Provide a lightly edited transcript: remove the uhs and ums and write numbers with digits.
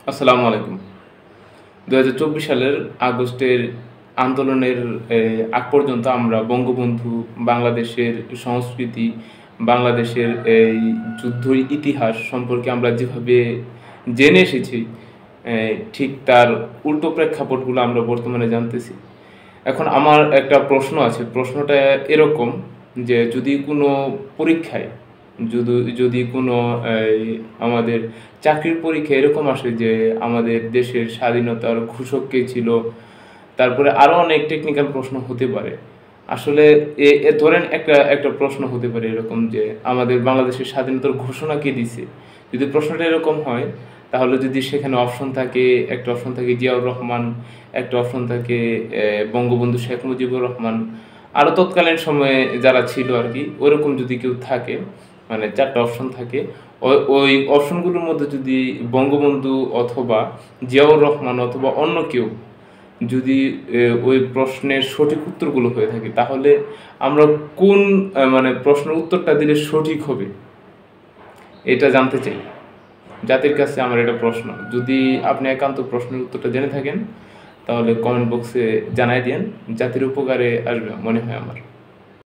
আসসালামু আলাইকুম। ২০২৪ সালের আগস্টের আন্দোলনের আগ পর্যন্ত আমরা বঙ্গবন্ধু, বাংলাদেশের সংস্কৃতি, বাংলাদেশের এই যুদ্ধ ইতিহাস সম্পর্কে আমরা যেভাবে জেনে এসেছি, ঠিক তার উল্টো প্রেক্ষাপটগুলো আমরা বর্তমানে জানতেছি। এখন আমার একটা প্রশ্ন আছে। প্রশ্নটা এরকম যে যদি কোনো পরীক্ষায় যদি কোনো এই আমাদের চাকরির পরীক্ষায় এরকম আসে যে আমাদের দেশের স্বাধীনতার ঘোষক কে ছিল, তারপরে আরো অনেক টেকনিক্যাল প্রশ্ন হতে পারে। আসলে ধরেন একটা প্রশ্ন হতে পারে এরকম যে আমাদের বাংলাদেশের স্বাধীনতার ঘোষণা কে দিছে? যদি প্রশ্নটা এরকম হয়, তাহলে যদি সেখানে অপশন থাকে, একটা অপশন থাকে জিয়াউর রহমান, একটা অপশন থাকে বঙ্গবন্ধু শেখ মুজিবুর রহমান, আরো তৎকালীন সময়ে যারা ছিল আরকি, ওরকম যদি কেউ থাকে, মানে ৪ টা অপশন থাকে। ওই অপশনগুলোর মধ্যে যদি বঙ্গবন্ধু অথবা জিয়াউর রহমান অথবা অন্য কেউ যদি ওই প্রশ্নের সঠিক উত্তরগুলো হয়ে থাকে, তাহলে আমরা কোন মানে প্রশ্নের উত্তরটা দিলে সঠিক হবে, এটা জানতে চাই। জাতির কাছে আমার এটা প্রশ্ন। যদি আপনি একান্ত প্রশ্নের উত্তরটা জেনে থাকেন, তাহলে কমেন্ট বক্সে জানাই দিয়েন। জাতির উপকারে আসবে মনে হয় আমার।